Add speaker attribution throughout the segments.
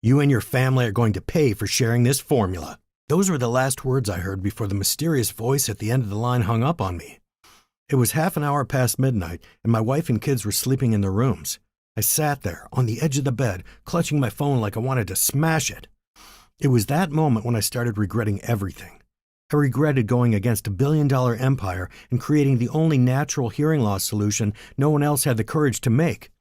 Speaker 1: You and your family are going to pay for sharing this formula." Those were the last words I heard before the mysterious voice at the end of the line hung up on me. It was half an hour past midnight, and my wife and kids were sleeping in their rooms. I sat there, on the edge of the bed, clutching my phone like I wanted to smash it. It was that moment when I started regretting everything. I regretted going against a billion-dollar empire and creating the only natural hearing loss solution no one else had the courage to make.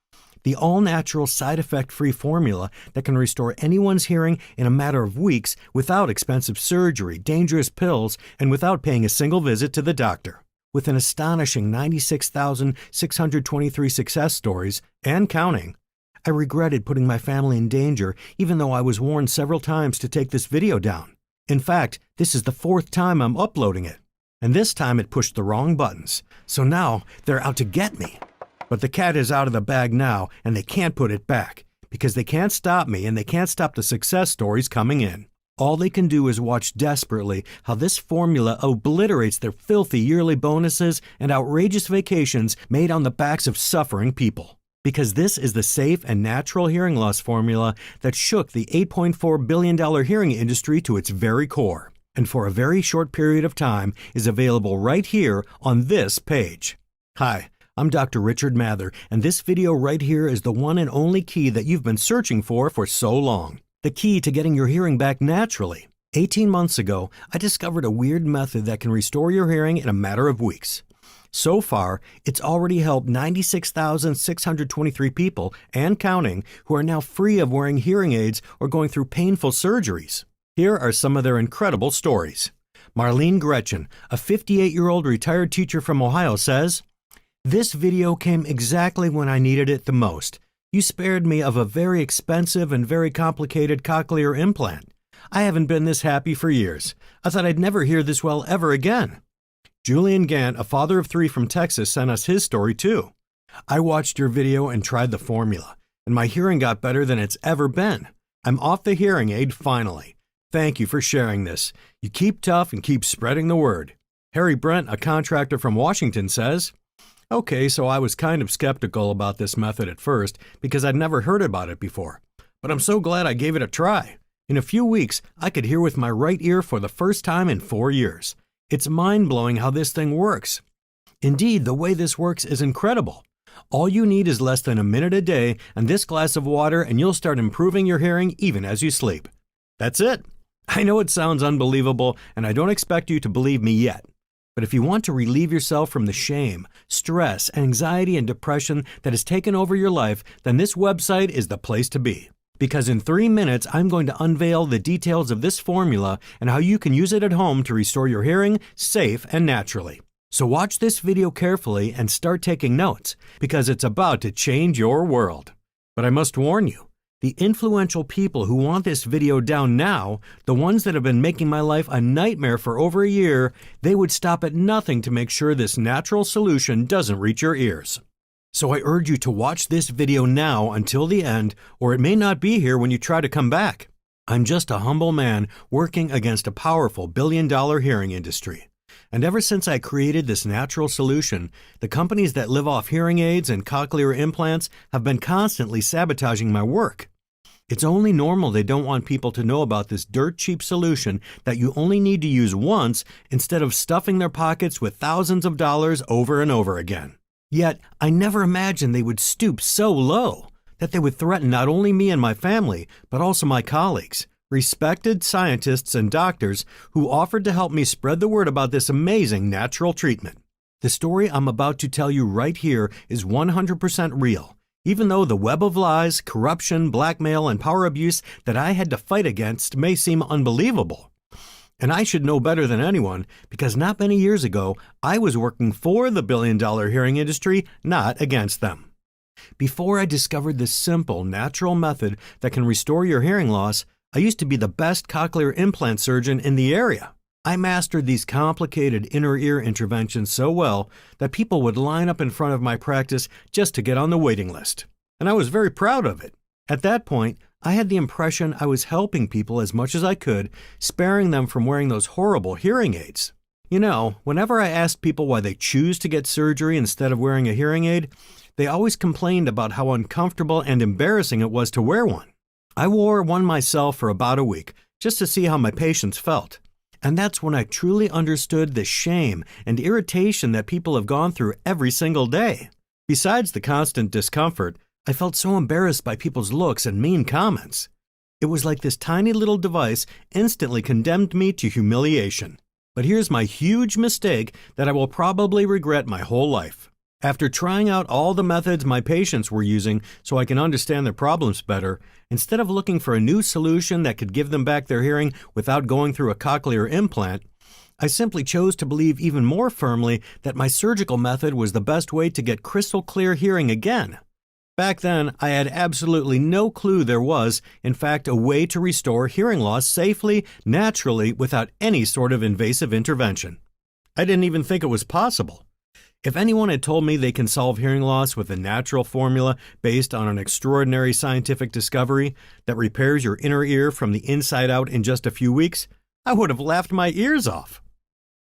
Speaker 1: The all-natural, side-effect-free formula that can restore anyone's hearing in a matter of weeks without expensive surgery, dangerous pills, and without paying a single visit to the doctor. With an astonishing 96,623 success stories, and counting, I regretted putting my family in danger even though I was warned several times to take this video down. In fact, this is the 4th time I'm uploading it. And this time it pushed the wrong buttons, so now they're out to get me. But the cat is out of the bag now, and they can't put it back, because they can't stop me and they can't stop the success stories coming in. All they can do is watch desperately how this formula obliterates their filthy yearly bonuses and outrageous vacations made on the backs of suffering people. Because this is the safe and natural hearing loss formula that shook the $8.4 billion hearing industry to its very core, and for a very short period of time is available right here on this page. Hi, I'm Dr. Richard Mather, and this video right here is the one and only key that you've been searching for so long. The key to getting your hearing back naturally. 18 months ago, I discovered a weird method that can restore your hearing in a matter of weeks. So far, it's already helped 96,623 people, and counting, who are now free of wearing hearing aids or going through painful surgeries. Here are some of their incredible stories. Marlene Gretchen, a 58-year-old retired teacher from Ohio, says, "This video came exactly when I needed it the most. You spared me of a very expensive and very complicated cochlear implant. I haven't been this happy for years. I thought I'd never hear this well ever again." Julian Gant, a father of 3 from Texas, sent us his story too. "I watched your video and tried the formula, and my hearing got better than it's ever been. I'm off the hearing aid finally. Thank you for sharing this. You keep tough and keep spreading the word." Harry Brent, a contractor from Washington, says, "Okay, so I was kind of skeptical about this method at first because I'd never heard about it before. But I'm so glad I gave it a try. In a few weeks, I could hear with my right ear for the first time in 4 years. It's mind-blowing how this thing works. Indeed, the way this works is incredible. All you need is less than a minute a day and this glass of water, and you'll start improving your hearing even as you sleep. That's it. I know it sounds unbelievable, and I don't expect you to believe me yet. But if you want to relieve yourself from the shame, stress, anxiety, and depression that has taken over your life, then this website is the place to be. Because in 3 minutes, I'm going to unveil the details of this formula and how you can use it at home to restore your hearing safe and naturally. So watch this video carefully and start taking notes, because it's about to change your world. But I must warn you, the influential people who want this video down now, the ones that have been making my life a nightmare for over a year, they would stop at nothing to make sure this natural solution doesn't reach your ears. So I urge you to watch this video now until the end, or it may not be here when you try to come back. I'm just a humble man working against a powerful billion-dollar hearing industry. And ever since I created this natural solution, the companies that live off hearing aids and cochlear implants have been constantly sabotaging my work. It's only normal they don't want people to know about this dirt-cheap solution that you only need to use once instead of stuffing their pockets with thousands of dollars over and over again. Yet, I never imagined they would stoop so low, that they would threaten not only me and my family, but also my colleagues, respected scientists and doctors who offered to help me spread the word about this amazing natural treatment. The story I'm about to tell you right here is 100% real, even though the web of lies, corruption, blackmail, and power abuse that I had to fight against may seem unbelievable. And I should know better than anyone, because not many years ago, I was working for the billion-dollar hearing industry, not against them. Before I discovered this simple, natural method that can restore your hearing loss, I used to be the best cochlear implant surgeon in the area. I mastered these complicated inner ear interventions so well that people would line up in front of my practice just to get on the waiting list. And I was very proud of it. At that point, I had the impression I was helping people as much as I could, sparing them from wearing those horrible hearing aids. You know, whenever I asked people why they choose to get surgery instead of wearing a hearing aid, they always complained about how uncomfortable and embarrassing it was to wear one. I wore one myself for about a week, just to see how my patients felt. And that's when I truly understood the shame and irritation that people have gone through every single day. Besides the constant discomfort, I felt so embarrassed by people's looks and mean comments. It was like this tiny little device instantly condemned me to humiliation. But here's my huge mistake that I will probably regret my whole life. After trying out all the methods my patients were using so I can understand their problems better, instead of looking for a new solution that could give them back their hearing without going through a cochlear implant, I simply chose to believe even more firmly that my surgical method was the best way to get crystal clear hearing again. Back then, I had absolutely no clue there was, in fact, a way to restore hearing loss safely, naturally, without any sort of invasive intervention. I didn't even think it was possible. If anyone had told me they can solve hearing loss with a natural formula based on an extraordinary scientific discovery that repairs your inner ear from the inside out in just a few weeks, I would have laughed my ears off.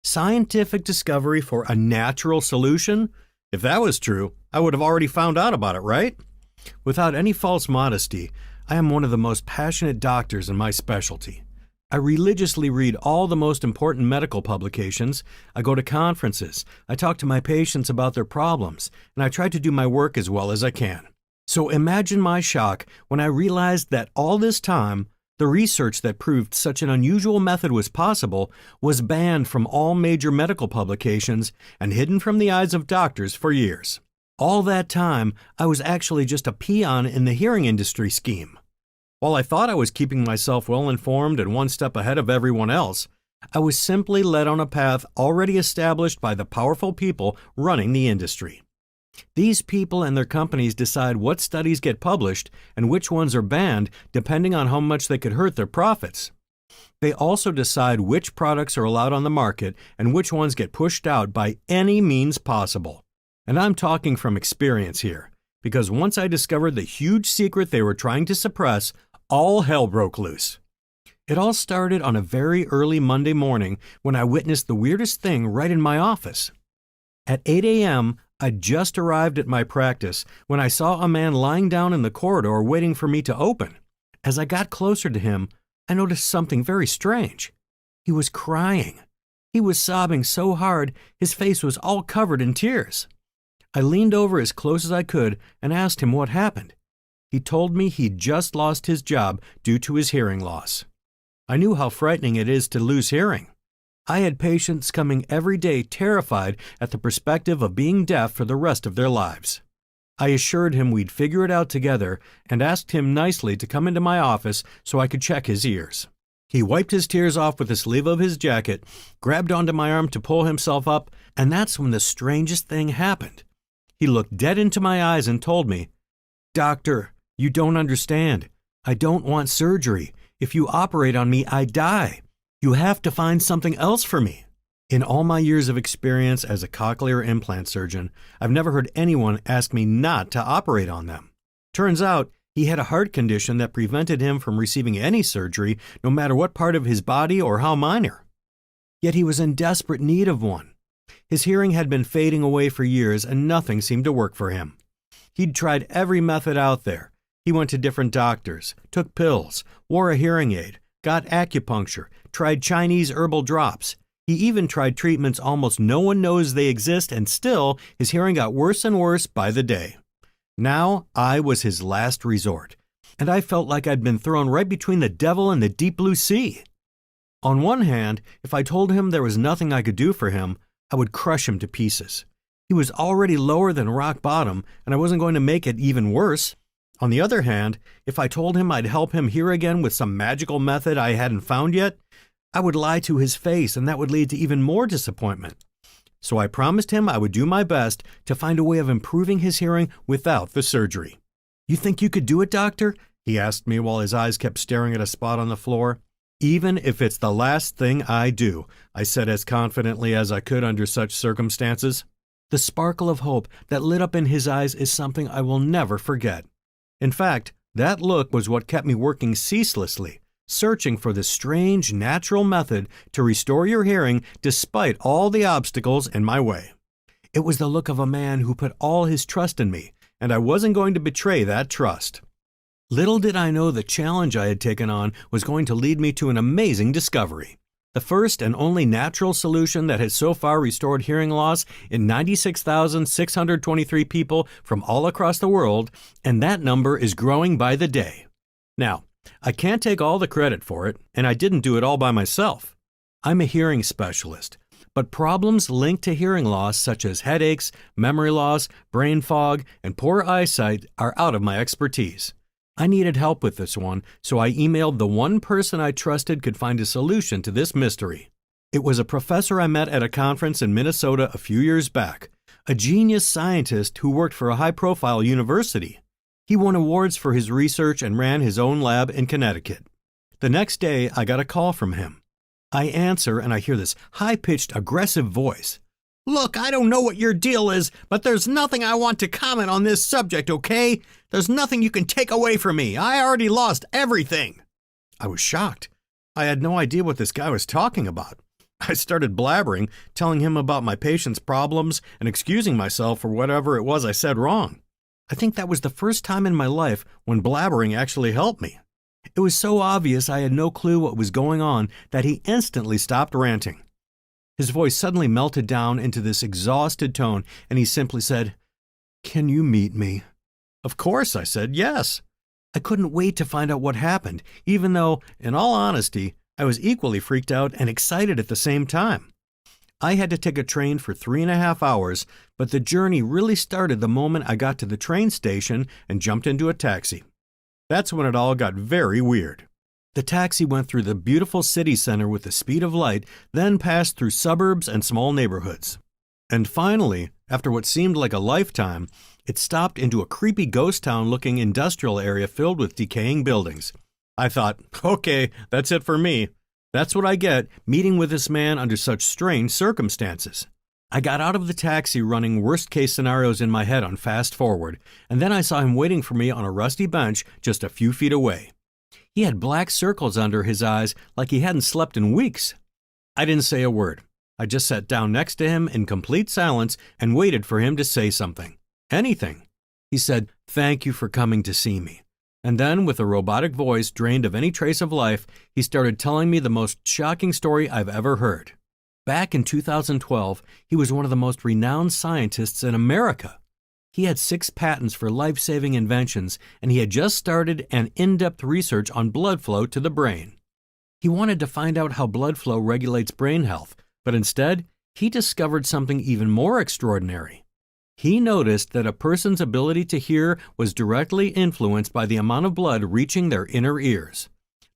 Speaker 1: Scientific discovery for a natural solution? If that was true, I would have already found out about it, right? Without any false modesty, I am one of the most passionate doctors in my specialty. I religiously read all the most important medical publications, I go to conferences, I talk to my patients about their problems, and I try to do my work as well as I can. So imagine my shock when I realized that all this time, the research that proved such an unusual method was possible was banned from all major medical publications and hidden from the eyes of doctors for years. All that time, I was actually just a peon in the hearing industry scheme. While I thought I was keeping myself well informed and one step ahead of everyone else, I was simply led on a path already established by the powerful people running the industry. These people and their companies decide what studies get published and which ones are banned depending on how much they could hurt their profits. They also decide which products are allowed on the market and which ones get pushed out by any means possible. And I'm talking from experience here, because once I discovered the huge secret they were trying to suppress, all hell broke loose. It all started on a very early Monday morning when I witnessed the weirdest thing right in my office. At 8 a.m., I just arrived at my practice when I saw a man lying down in the corridor waiting for me to open. As I got closer to him, I noticed something very strange. He was crying. He was sobbing so hard, his face was all covered in tears. I leaned over as close as I could and asked him what happened. He told me he'd just lost his job due to his hearing loss. I knew how frightening it is to lose hearing. I had patients coming every day terrified at the perspective of being deaf for the rest of their lives. I assured him we'd figure it out together and asked him nicely to come into my office so I could check his ears. He wiped his tears off with the sleeve of his jacket, grabbed onto my arm to pull himself up, and that's when the strangest thing happened. He looked dead into my eyes and told me, "Doctor, you don't understand. I don't want surgery. If you operate on me, I die. You have to find something else for me." In all my years of experience as a cochlear implant surgeon, I've never heard anyone ask me not to operate on them. Turns out, he had a heart condition that prevented him from receiving any surgery, no matter what part of his body or how minor. Yet he was in desperate need of one. His hearing had been fading away for years and nothing seemed to work for him. He'd tried every method out there. He went to different doctors, took pills, wore a hearing aid, got acupuncture, tried Chinese herbal drops. He even tried treatments almost no one knows they exist, and still, his hearing got worse and worse by the day. Now, I was his last resort, and I felt like I'd been thrown right between the devil and the deep blue sea. On one hand, if I told him there was nothing I could do for him, I would crush him to pieces. He was already lower than rock bottom, and I wasn't going to make it even worse. On the other hand, if I told him I'd help him hear again with some magical method I hadn't found yet, I would lie to his face, and that would lead to even more disappointment. So I promised him I would do my best to find a way of improving his hearing without the surgery. "You think you could do it, doctor?" he asked me while his eyes kept staring at a spot on the floor. "Even if it's the last thing I do," I said as confidently as I could under such circumstances. The sparkle of hope that lit up in his eyes is something I will never forget. In fact, that look was what kept me working ceaselessly, searching for this strange, natural method to restore your hearing despite all the obstacles in my way. It was the look of a man who put all his trust in me, and I wasn't going to betray that trust. Little did I know the challenge I had taken on was going to lead me to an amazing discovery. The first and only natural solution that has so far restored hearing loss in 96,623 people from all across the world, and that number is growing by the day. Now, I can't take all the credit for it, and I didn't do it all by myself. I'm a hearing specialist, but problems linked to hearing loss such as headaches, memory loss, brain fog, and poor eyesight are out of my expertise. I needed help with this one, so I emailed the one person I trusted could find a solution to this mystery. It was a professor I met at a conference in Minnesota a few years back, a genius scientist who worked for a high-profile university. He won awards for his research and ran his own lab in Connecticut. The next day, I got a call from him. I answer and I hear this high-pitched, aggressive voice. "Look, I don't know what your deal is, but there's nothing I want to comment on this subject, okay? There's nothing you can take away from me. I already lost everything." I was shocked. I had no idea what this guy was talking about. I started blabbering, telling him about my patient's problems and excusing myself for whatever it was I said wrong. I think that was the first time in my life when blabbering actually helped me. It was so obvious I had no clue what was going on that he instantly stopped ranting. His voice suddenly melted down into this exhausted tone, and he simply said, "Can you meet me?" Of course, I said, yes. I couldn't wait to find out what happened, even though, in all honesty, I was equally freaked out and excited at the same time. I had to take a train for 3.5 hours, but the journey really started the moment I got to the train station and jumped into a taxi. That's when it all got very weird. The taxi went through the beautiful city center with the speed of light, then passed through suburbs and small neighborhoods. And finally, after what seemed like a lifetime, it stopped into a creepy ghost town-looking industrial area filled with decaying buildings. I thought, okay, that's it for me. That's what I get meeting with this man under such strange circumstances. I got out of the taxi running worst-case scenarios in my head on fast forward, and then I saw him waiting for me on a rusty bench just a few feet away. He had black circles under his eyes like he hadn't slept in weeks. I didn't say a word. I just sat down next to him in complete silence and waited for him to say something. Anything. He said, "Thank you for coming to see me." And then, with a robotic voice drained of any trace of life, he started telling me the most shocking story I've ever heard. Back in 2012, he was one of the most renowned scientists in America. He had 6 patents for life-saving inventions, and he had just started an in-depth research on blood flow to the brain. He wanted to find out how blood flow regulates brain health, but instead, he discovered something even more extraordinary. He noticed that a person's ability to hear was directly influenced by the amount of blood reaching their inner ears.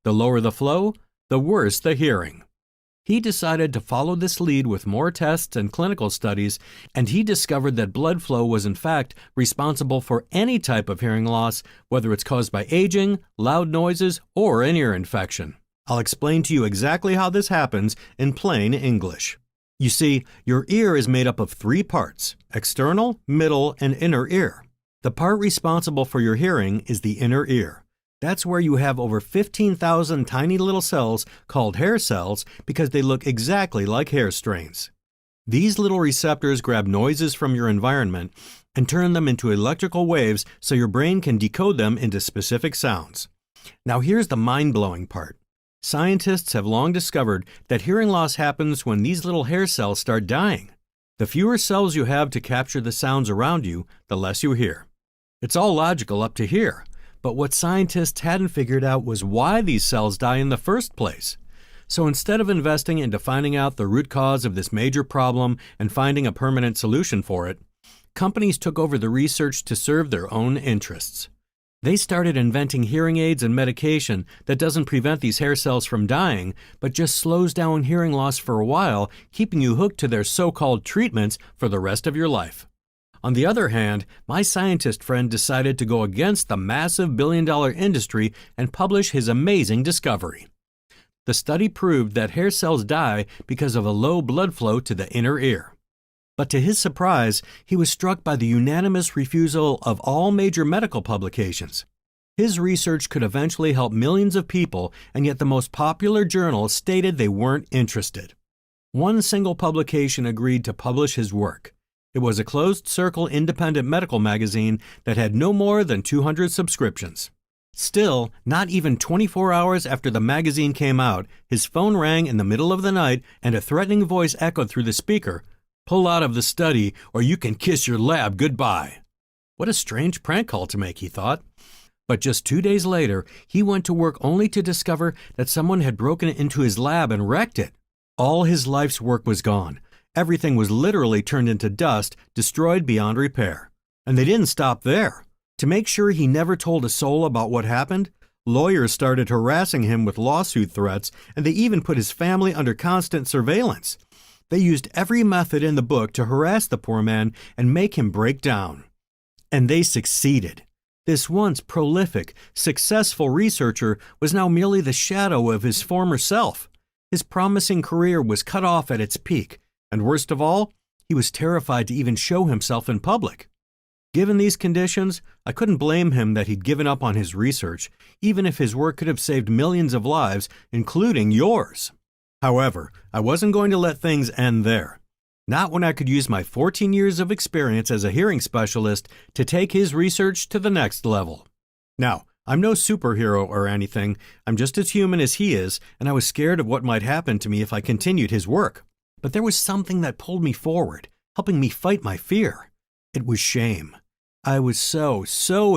Speaker 1: The lower the flow, the worse the hearing. He decided to follow this lead with more tests and clinical studies, and he discovered that blood flow was in fact responsible for any type of hearing loss, whether it's caused by aging, loud noises, or an ear infection. I'll explain to you exactly how this happens in plain English. You see, your ear is made up of 3 parts: external, middle, and inner ear. The part responsible for your hearing is the inner ear. That's where you have over 15,000 tiny little cells called hair cells because they look exactly like hair strains. These little receptors grab noises from your environment and turn them into electrical waves so your brain can decode them into specific sounds. Now here's the mind-blowing part. Scientists have long discovered that hearing loss happens when these little hair cells start dying. The fewer cells you have to capture the sounds around you, the less you hear. It's all logical up to here. But what scientists hadn't figured out was why these cells die in the first place. So instead of investing into finding out the root cause of this major problem and finding a permanent solution for it, companies took over the research to serve their own interests. They started inventing hearing aids and medication that doesn't prevent these hair cells from dying, but just slows down hearing loss for a while, keeping you hooked to their so-called treatments for the rest of your life. On the other hand, my scientist friend decided to go against the massive billion-dollar industry and publish his amazing discovery. The study proved that hair cells die because of a low blood flow to the inner ear. But to his surprise, he was struck by the unanimous refusal of all major medical publications. His research could eventually help millions of people, and yet the most popular journals stated they weren't interested. One single publication agreed to publish his work. It was a closed-circle independent medical magazine that had no more than 200 subscriptions. Still, not even 24 hours after the magazine came out, his phone rang in the middle of the night and a threatening voice echoed through the speaker, "Pull out of the study or you can kiss your lab goodbye." What a strange prank call to make, he thought. But just 2 days later, he went to work only to discover that someone had broken into his lab and wrecked it. All his life's work was gone. Everything was literally turned into dust, destroyed beyond repair. And they didn't stop there. To make sure he never told a soul about what happened, lawyers started harassing him with lawsuit threats, and they even put his family under constant surveillance. They used every method in the book to harass the poor man and make him break down. And they succeeded. This once prolific, successful researcher was now merely the shadow of his former self. His promising career was cut off at its peak, and worst of all, he was terrified to even show himself in public. Given these conditions, I couldn't blame him that he'd given up on his research, even if his work could have saved millions of lives, including yours. However, I wasn't going to let things end there. Not when I could use my 14 years of experience as a hearing specialist to take his research to the next level. Now, I'm no superhero or anything, I'm just as human as he is, and I was scared of what might happen to me if I continued his work. But there was something that pulled me forward, helping me fight my fear. It was shame. I was so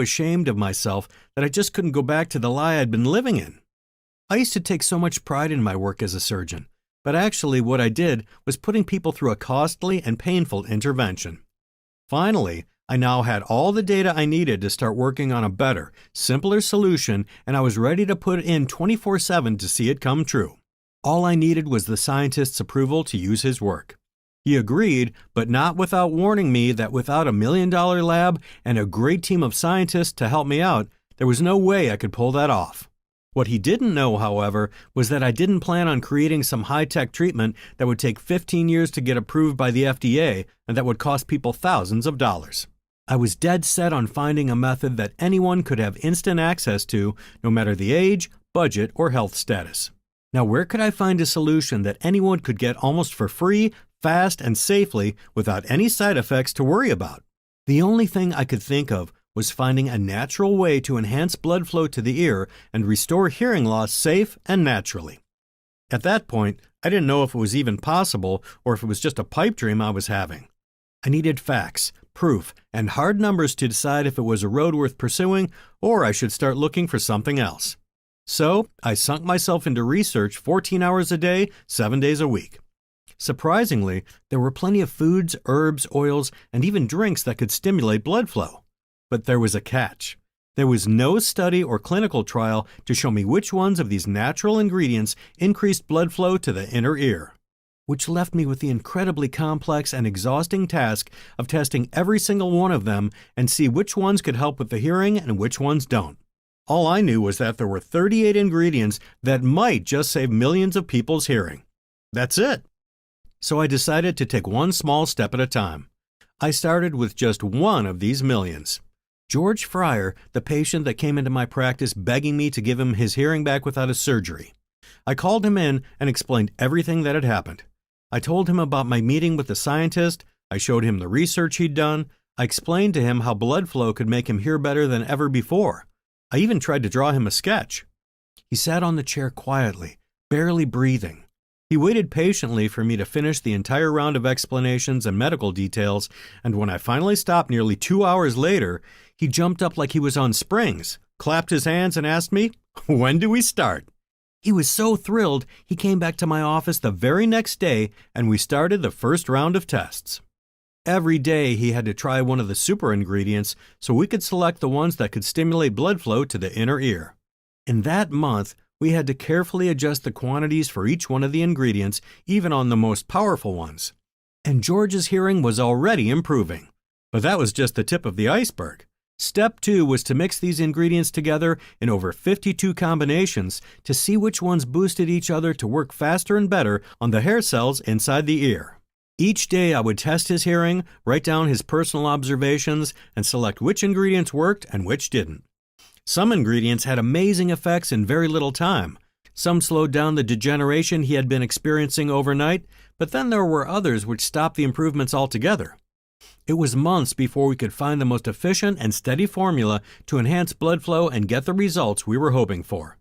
Speaker 1: ashamed of myself that I just couldn't go back to the lie I'd been living in. I used to take so much pride in my work as a surgeon, but actually what I did was putting people through a costly and painful intervention. Finally, I now had all the data I needed to start working on a better, simpler solution, and I was ready to put in 24/7 to see it come true. All I needed was the scientist's approval to use his work. He agreed, but not without warning me that without a $1 million lab and a great team of scientists to help me out, there was no way I could pull that off. What he didn't know, however, was that I didn't plan on creating some high-tech treatment that would take 15 years to get approved by the FDA and that would cost people thousands of dollars. I was dead set on finding a method that anyone could have instant access to, no matter the age, budget, or health status. Now, where could I find a solution that anyone could get almost for free, fast, and safely without any side effects to worry about? The only thing I could think of was finding a natural way to enhance blood flow to the ear and restore hearing loss safe and naturally. At that point, I didn't know if it was even possible or if it was just a pipe dream I was having. I needed facts, proof, and hard numbers to decide if it was a road worth pursuing or I should start looking for something else. So, I sunk myself into research 14 hours a day, 7 days a week. Surprisingly, there were plenty of foods, herbs, oils, and even drinks that could stimulate blood flow. But there was a catch. There was no study or clinical trial to show me which ones of these natural ingredients increased blood flow to the inner ear, which left me with the incredibly complex and exhausting task of testing every single one of them and see which ones could help with the hearing and which ones don't. All I knew was that there were 38 ingredients that might just save millions of people's hearing. That's it. So I decided to take one small step at a time. I started with just one of these millions. George Fryer, the patient that came into my practice begging me to give him his hearing back without a surgery. I called him in and explained everything that had happened. I told him about my meeting with the scientist, I showed him the research he'd done, I explained to him how blood flow could make him hear better than ever before. I even tried to draw him a sketch. He sat on the chair quietly, barely breathing. He waited patiently for me to finish the entire round of explanations and medical details, and when I finally stopped nearly 2 hours later, he jumped up like he was on springs, clapped his hands, and asked me, "When do we start?" He was so thrilled, he came back to my office the very next day, and we started the first round of tests. Every day he had to try one of the super ingredients so we could select the ones that could stimulate blood flow to the inner ear. In that month, we had to carefully adjust the quantities for each one of the ingredients, even on the most powerful ones. And George's hearing was already improving. But that was just the tip of the iceberg. Step 2 was to mix these ingredients together in over 52 combinations to see which ones boosted each other to work faster and better on the hair cells inside the ear. Each day I would test his hearing, write down his personal observations, and select which ingredients worked and which didn't. Some ingredients had amazing effects in very little time. Some slowed down the degeneration he had been experiencing overnight, but then there were others which stopped the improvements altogether. It was months before we could find the most efficient and steady formula to enhance blood flow and get the results we were hoping for.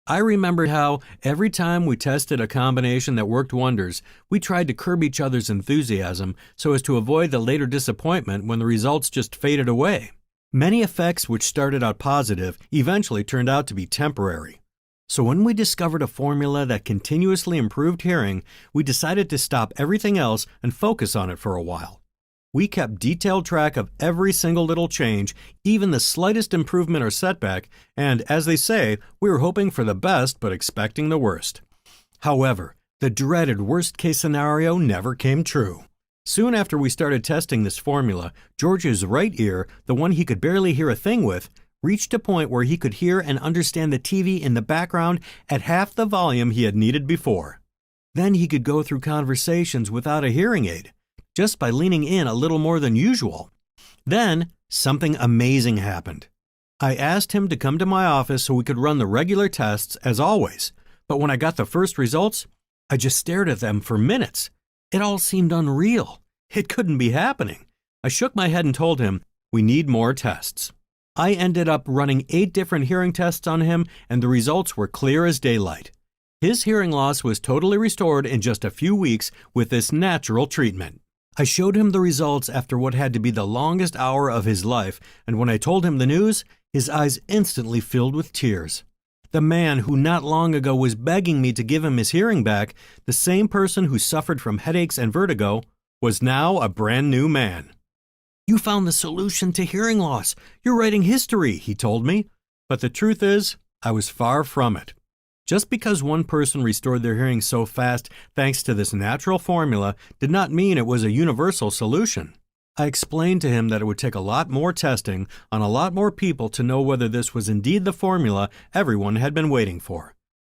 Speaker 1: I remembered how, every time we tested a combination that worked wonders, we tried to curb each other's enthusiasm so as to avoid the later disappointment when the results just faded away. Many effects which started out positive eventually turned out to be temporary. So when we discovered a formula that continuously improved hearing, we decided to stop everything else and focus on it for a while. We kept detailed track of every single little change, even the slightest improvement or setback, and, as they say, we were hoping for the best but expecting the worst. However, the dreaded worst-case scenario never came true. Soon after we started testing this formula, George's right ear, the one he could barely hear a thing with, reached a point where he could hear and understand the TV in the background at half the volume he had needed before. Then he could go through conversations without a hearing aid, just by leaning in a little more than usual. Then, something amazing happened. I asked him to come to my office so we could run the regular tests as always, but when I got the first results, I just stared at them for minutes. It all seemed unreal. It couldn't be happening. I shook my head and told him, "We need more tests." I ended up running 8 different hearing tests on him, and the results were clear as daylight. His hearing loss was totally restored in just a few weeks with this natural treatment. I showed him the results after what had to be the longest hour of his life, and when I told him the news, his eyes instantly filled with tears. The man who not long ago was begging me to give him his hearing back, the same person who suffered from headaches and vertigo, was now a brand new man. "You found the solution to hearing loss. You're writing history," he told me. But the truth is, I was far from it. Just because one person restored their hearing so fast thanks to this natural formula did not mean it was a universal solution. I explained to him that it would take a lot more testing on a lot more people to know whether this was indeed the formula everyone had been waiting for.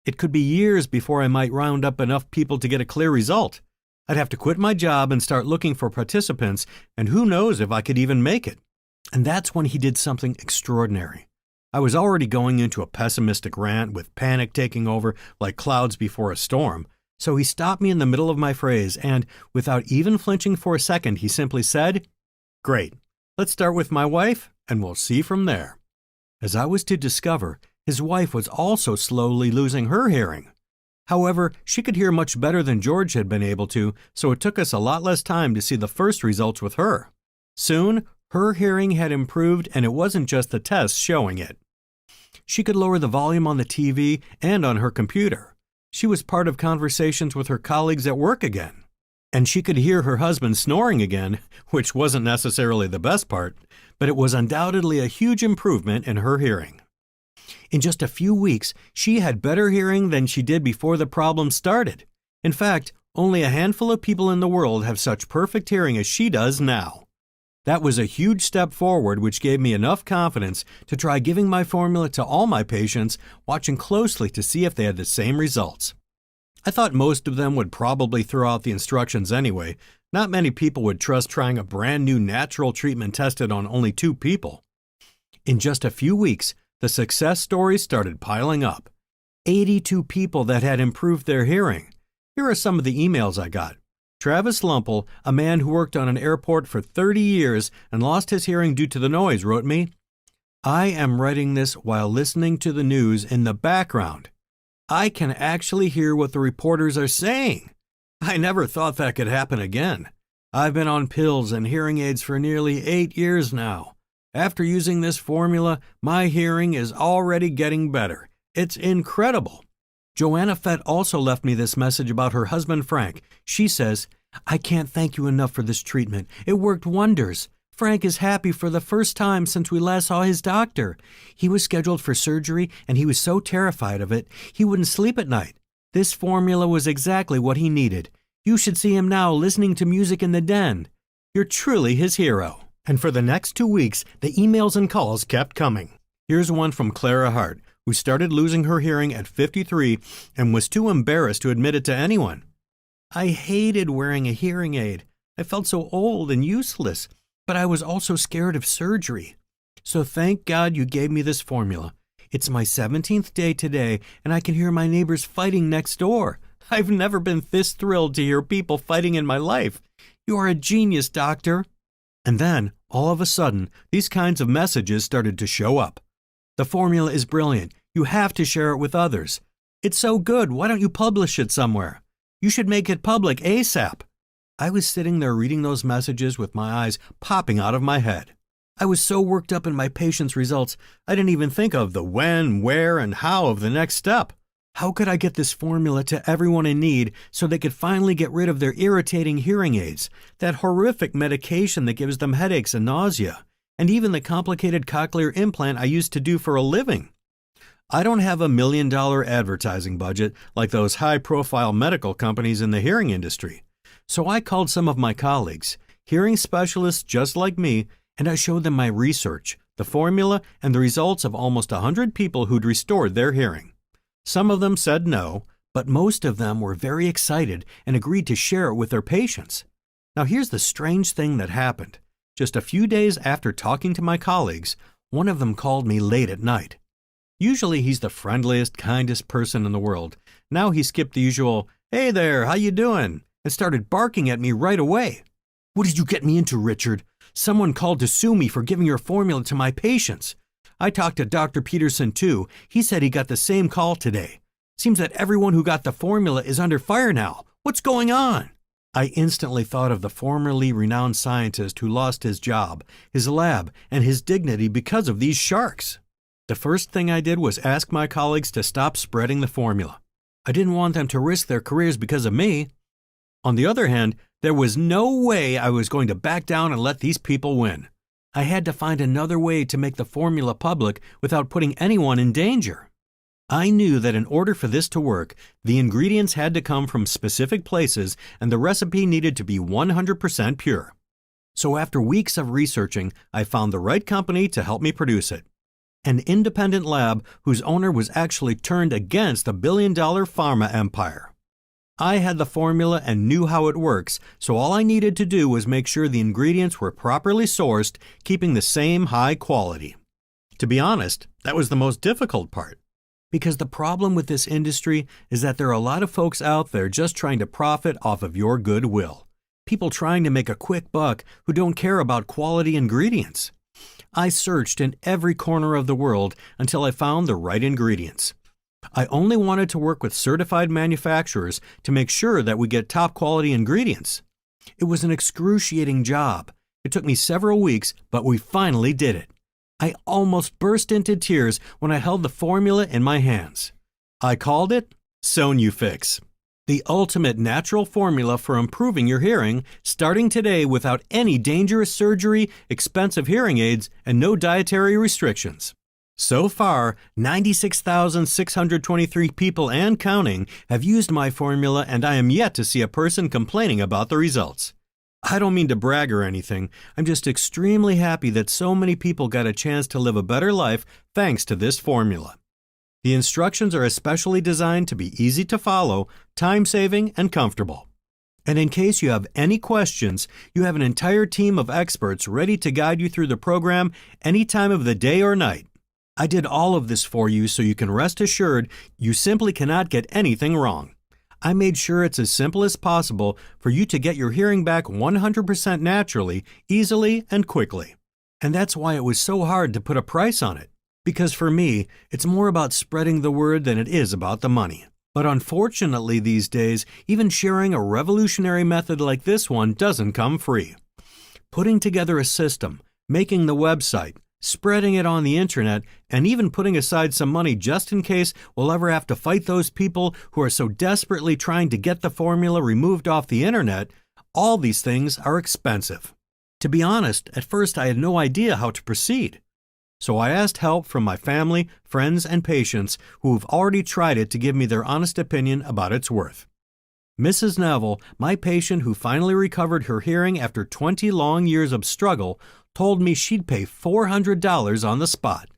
Speaker 1: It could be years before I might round up enough people to get a clear result. I'd have to quit my job and start looking for participants, and who knows if I could even make it. And that's when he did something extraordinary. I was already going into a pessimistic rant with panic taking over like clouds before a storm, so he stopped me in the middle of my phrase and, without even flinching for a second, he simply said, "Great, let's start with my wife and we'll see from there." As I was to discover, his wife was also slowly losing her hearing. However, she could hear much better than George had been able to, so it took us a lot less time to see the first results with her. Soon, her hearing had improved, and it wasn't just the tests showing it. She could lower the volume on the TV and on her computer. She was part of conversations with her colleagues at work again. And she could hear her husband snoring again, which wasn't necessarily the best part, but it was undoubtedly a huge improvement in her hearing. In just a few weeks, she had better hearing than she did before the problem started. In fact, only a handful of people in the world have such perfect hearing as she does now. That was a huge step forward, which gave me enough confidence to try giving my formula to all my patients, watching closely to see if they had the same results. I thought most of them would probably throw out the instructions anyway. Not many people would trust trying a brand new natural treatment tested on only 2 people. In just a few weeks, the success stories started piling up. 82 people that had improved their hearing. Here are some of the emails I got. Travis Lumpel, a man who worked on an airport for 30 years and lost his hearing due to the noise, wrote me, "I am writing this while listening to the news in the background. I can actually hear what the reporters are saying. I never thought that could happen again. I've been on pills and hearing aids for nearly 8 years now. After using this formula, my hearing is already getting better. It's incredible." Joanna Fett also left me this message about her husband Frank. She says, "I can't thank you enough for this treatment. It worked wonders. Frank is happy for the first time since we last saw his doctor. He was scheduled for surgery and he was so terrified of it, he wouldn't sleep at night. This formula was exactly what he needed. You should see him now listening to music in the den. You're truly his hero." And for the next 2 weeks, the emails and calls kept coming. Here's one from Clara Hart, who started losing her hearing at 53 and was too embarrassed to admit it to anyone. "I hated wearing a hearing aid. I felt so old and useless, but I was also scared of surgery. So thank God you gave me this formula. It's my 17th day today, and I can hear my neighbors fighting next door. I've never been this thrilled to hear people fighting in my life. You are a genius, doctor." And then, all of a sudden, these kinds of messages started to show up. The formula is brilliant. You have to share it with others. It's so good. Why don't you publish it somewhere? You should make it public ASAP. I was sitting there reading those messages with my eyes popping out of my head. I was so worked up in my patient's results, I didn't even think of the when, where, and how of the next step. How could I get this formula to everyone in need so they could finally get rid of their irritating hearing aids, that horrific medication that gives them headaches and nausea, and even the complicated cochlear implant I used to do for a living? I don't have $1 million advertising budget like those high-profile medical companies in the hearing industry. So I called some of my colleagues, hearing specialists just like me, and I showed them my research, the formula, and the results of almost 100 people who'd restored their hearing. Some of them said no, but most of them were very excited and agreed to share it with their patients. Now here's the strange thing that happened. Just a few days after talking to my colleagues, one of them called me late at night. Usually he's the friendliest, kindest person in the world. Now he skipped the usual, "Hey there, how you doing?" and started barking at me right away. "What did you get me into, Richard? Someone called to sue me for giving your formula to my patients. I talked to Dr. Peterson too. He said he got the same call today. Seems that everyone who got the formula is under fire now. What's going on?" I instantly thought of the formerly renowned scientist who lost his job, his lab, and his dignity because of these sharks. The first thing I did was ask my colleagues to stop spreading the formula. I didn't want them to risk their careers because of me. On the other hand, there was no way I was going to back down and let these people win. I had to find another way to make the formula public without putting anyone in danger. I knew that in order for this to work, the ingredients had to come from specific places and the recipe needed to be 100% pure. So after weeks of researching, I found the right company to help me produce it. An independent lab whose owner was actually turned against the billion-dollar pharma empire. I had the formula and knew how it works, so all I needed to do was make sure the ingredients were properly sourced, keeping the same high quality. To be honest, that was the most difficult part. Because the problem with this industry is that there are a lot of folks out there just trying to profit off of your goodwill. People trying to make a quick buck who don't care about quality ingredients. I searched in every corner of the world until I found the right ingredients. I only wanted to work with certified manufacturers to make sure that we get top quality ingredients. It was an excruciating job. It took me several weeks, but we finally did it. I almost burst into tears when I held the formula in my hands. I called it Sonufix, the ultimate natural formula for improving your hearing, starting today without any dangerous surgery, expensive hearing aids, and no dietary restrictions. So far, 96,623 people and counting have used my formula, and I am yet to see a person complaining about the results. I don't mean to brag or anything. I'm just extremely happy that so many people got a chance to live a better life thanks to this formula. The instructions are especially designed to be easy to follow, time-saving, and comfortable. And in case you have any questions, you have an entire team of experts ready to guide you through the program any time of the day or night. I did all of this for you so you can rest assured you simply cannot get anything wrong. I made sure it's as simple as possible for you to get your hearing back 100% naturally, easily, and quickly. And that's why it was so hard to put a price on it. Because for me, it's more about spreading the word than it is about the money. But unfortunately these days, even sharing a revolutionary method like this one doesn't come free. Putting together a system, making the website, spreading it on the internet, and even putting aside some money just in case we'll ever have to fight those people who are so desperately trying to get the formula removed off the internet, all these things are expensive. To be honest, at first I had no idea how to proceed. So I asked help from my family, friends, and patients who have already tried it to give me their honest opinion about its worth. Mrs. Neville, my patient who finally recovered her hearing after 20 long years of struggle, told me she'd pay $400 on the spot.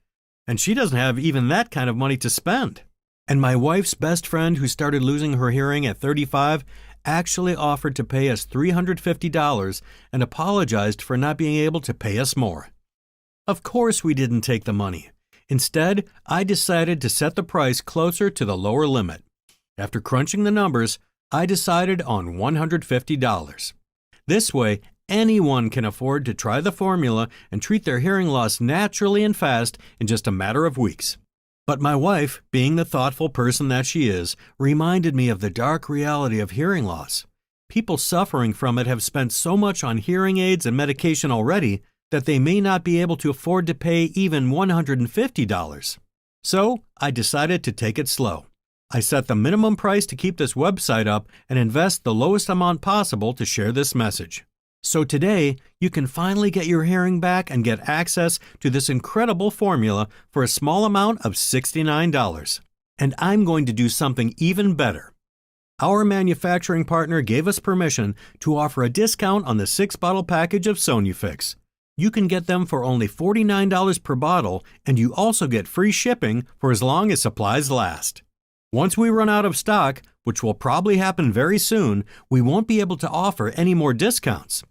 Speaker 1: And she doesn't have even that kind of money to spend. And my wife's best friend who started losing her hearing at 35 actually offered to pay us $350 and apologized for not being able to pay us more. Of course we didn't take the money. Instead, I decided to set the price closer to the lower limit. After crunching the numbers, I decided on $150. This way, Anyone can afford to try the formula and treat their hearing loss naturally and fast in just a matter of weeks. But my wife, being the thoughtful person that she is, reminded me of the dark reality of hearing loss. People suffering from it have spent so much on hearing aids and medication already that they may not be able to afford to pay even $150. So I decided to take it slow. I set the minimum price to keep this website up and invest the lowest amount possible to share this message. So today, you can finally get your hearing back and get access to this incredible formula for a small amount of $69. And I'm going to do something even better. Our manufacturing partner gave us permission to offer a discount on the 6-bottle package of Sonufix. You can get them for only $49 per bottle, and you also get free shipping for as long as supplies last. Once we run out of stock, which will probably happen very soon, we won't be able to offer any more discounts.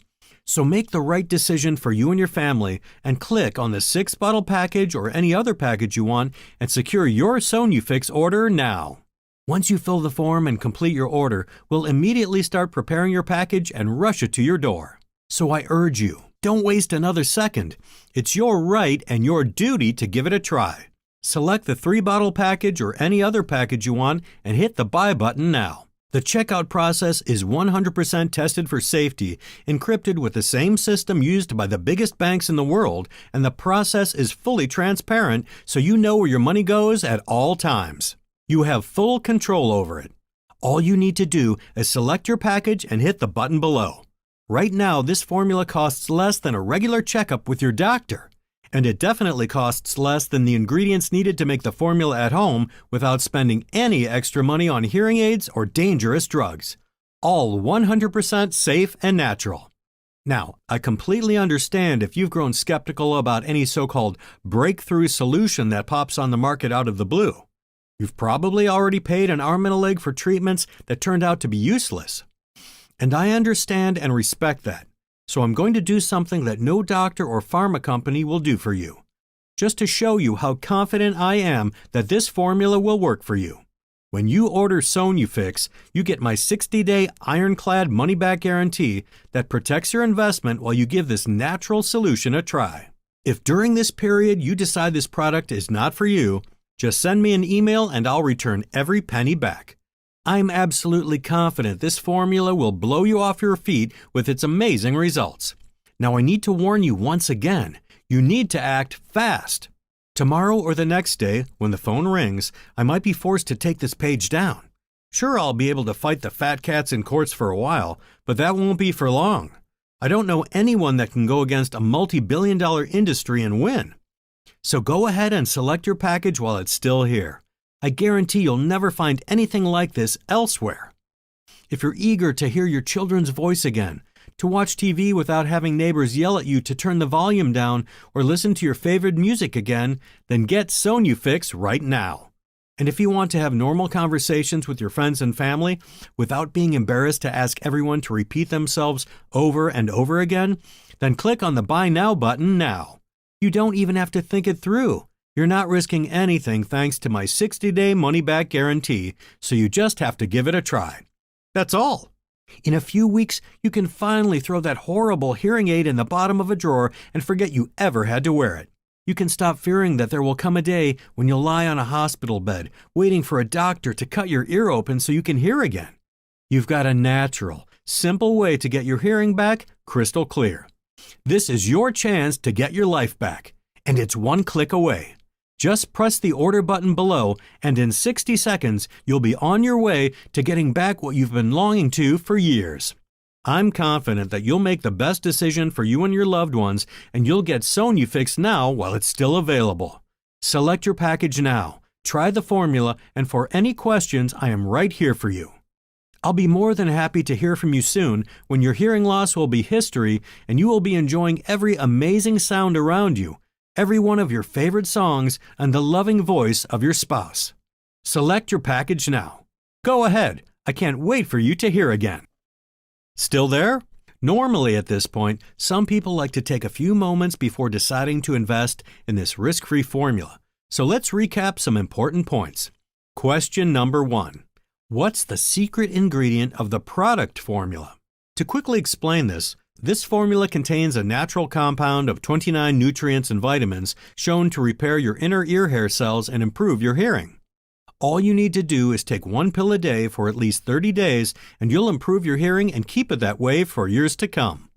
Speaker 1: So make the right decision for you and your family and click on the 6-bottle package or any other package you want and secure your Sonufix order now. Once you fill the form and complete your order, we'll immediately start preparing your package and rush it to your door. So I urge you, don't waste another second. It's your right and your duty to give it a try. Select the 3-bottle package or any other package you want and hit the buy button now. The checkout process is 100% tested for safety, encrypted with the same system used by the biggest banks in the world, and the process is fully transparent so you know where your money goes at all times. You have full control over it. All you need to do is select your package and hit the button below. Right now, this formula costs less than a regular checkup with your doctor. And it definitely costs less than the ingredients needed to make the formula at home without spending any extra money on hearing aids or dangerous drugs. All 100% safe and natural. Now, I completely understand if you've grown skeptical about any so-called breakthrough solution that pops on the market out of the blue. You've probably already paid an arm and a leg for treatments that turned out to be useless. And I understand and respect that. So I'm going to do something that no doctor or pharma company will do for you, just to show you how confident I am that this formula will work for you. When you order Sonufix, you get my 60-day ironclad money-back guarantee that protects your investment while you give this natural solution a try. If during this period you decide this product is not for you, just send me an email and I'll return every penny back. I'm absolutely confident this formula will blow you off your feet with its amazing results. Now I need to warn you once again, you need to act fast. Tomorrow or the next day, when the phone rings, I might be forced to take this page down. Sure, I'll be able to fight the fat cats in courts for a while, but that won't be for long. I don't know anyone that can go against a multi-billion-dollar industry and win. So go ahead and select your package while it's still here. I guarantee you'll never find anything like this elsewhere. If you're eager to hear your children's voice again, to watch TV without having neighbors yell at you to turn the volume down or listen to your favorite music again, then get Sonufix right now. And if you want to have normal conversations with your friends and family without being embarrassed to ask everyone to repeat themselves over and over again, then click on the Buy Now button now. You don't even have to think it through. You're not risking anything thanks to my 60-day money-back guarantee, so you just have to give it a try. That's all. In a few weeks, you can finally throw that horrible hearing aid in the bottom of a drawer and forget you ever had to wear it. You can stop fearing that there will come a day when you'll lie on a hospital bed, waiting for a doctor to cut your ear open so you can hear again. You've got a natural, simple way to get your hearing back crystal clear. This is your chance to get your life back, and it's one click away. Just press the order button below, and in 60 seconds, you'll be on your way to getting back what you've been longing to for years. I'm confident that you'll make the best decision for you and your loved ones, and you'll get Sonufix now while it's still available. Select your package now, try the formula, and for any questions, I am right here for you. I'll be more than happy to hear from you soon when your hearing loss will be history and you will be enjoying every amazing sound around you, every one of your favorite songs, and the loving voice of your spouse. Select your package now. Go ahead. I can't wait for you to hear again. Still there? Normally at this point, some people like to take a few moments before deciding to invest in this risk-free formula. So let's recap some important points. Question number 1. What's the secret ingredient of the product formula? To quickly explain this, This formula contains a natural compound of 29 nutrients and vitamins shown to repair your inner ear hair cells and improve your hearing. All you need to do is take one pill a day for at least 30 days and you'll improve your hearing and keep it that way for years to come.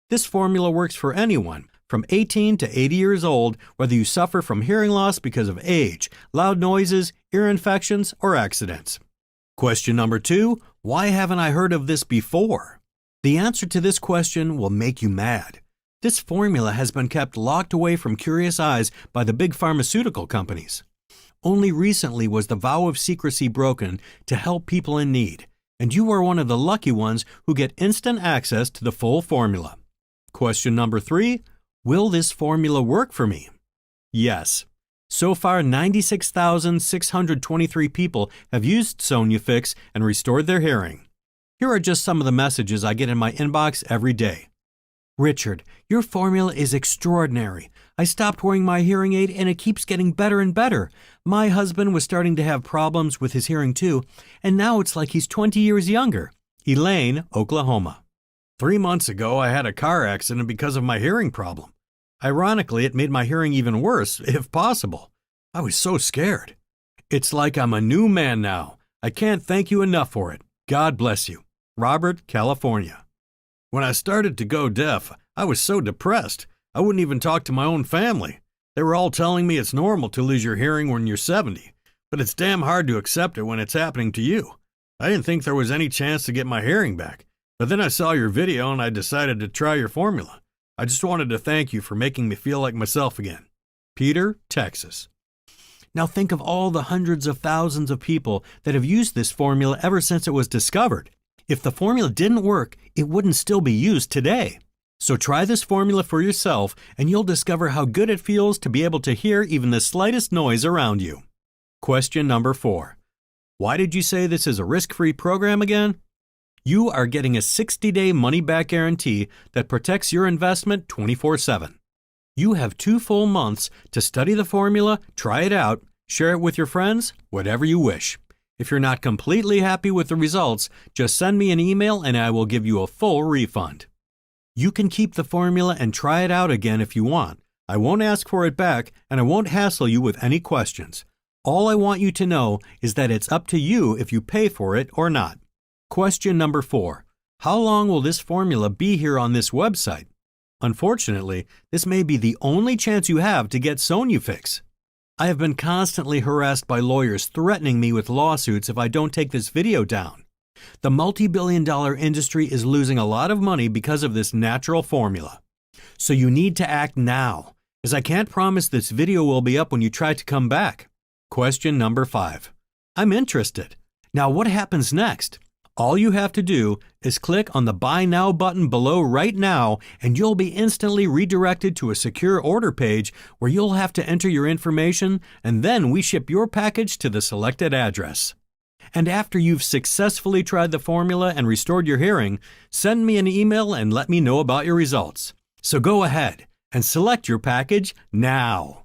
Speaker 1: This formula works for anyone from 18 to 80 years old, whether you suffer from hearing loss because of age, loud noises, ear infections, or accidents. Question number 2, why haven't I heard of this before? The answer to this question will make you mad. This formula has been kept locked away from curious eyes by the big pharmaceutical companies. Only recently was the vow of secrecy broken to help people in need, and you are one of the lucky ones who get instant access to the full formula. Question number 3, will this formula work for me? Yes. So far, 96,623 people have used Sonufix and restored their hearing. Here are just some of the messages I get in my inbox every day. Richard, your formula is extraordinary. I stopped wearing my hearing aid and it keeps getting better and better. My husband was starting to have problems with his hearing too, and now it's like he's 20 years younger. Elaine, Oklahoma. 3 months ago, I had a car accident because of my hearing problem. Ironically, it made my hearing even worse, if possible. I was so scared. It's like I'm a new man now. I can't thank you enough for it. God bless you. Robert, California. When I started to go deaf, I was so depressed. I wouldn't even talk to my own family. They were all telling me it's normal to lose your hearing when you're 70, but it's damn hard to accept it when it's happening to you. I didn't think there was any chance to get my hearing back, but then I saw your video and I decided to try your formula. I just wanted to thank you for making me feel like myself again. Peter, Texas. Now think of all the hundreds of thousands of people that have used this formula ever since it was discovered. If the formula didn't work, it wouldn't still be used today. So try this formula for yourself and you'll discover how good it feels to be able to hear even the slightest noise around you. Question number 4. Why did you say this is a risk-free program again? You are getting a 60-day money-back guarantee that protects your investment 24/7. You have 2 full months to study the formula, try it out, share it with your friends, whatever you wish. If you're not completely happy with the results, just send me an email and I will give you a full refund. You can keep the formula and try it out again if you want. I won't ask for it back and I won't hassle you with any questions. All I want you to know is that it's up to you if you pay for it or not. Question number 4. How long will this formula be here on this website? Unfortunately, this may be the only chance you have to get Sonufix. I have been constantly harassed by lawyers threatening me with lawsuits if I don't take this video down. The multi-billion-dollar industry is losing a lot of money because of this natural formula. So you need to act now, as I can't promise this video will be up when you try to come back. Question number 5. I'm interested. Now what happens next? All you have to do is click on the Buy Now button below right now and you'll be instantly redirected to a secure order page where you'll have to enter your information and then we ship your package to the selected address. And after you've successfully tried the formula and restored your hearing, send me an email and let me know about your results. So go ahead and select your package now.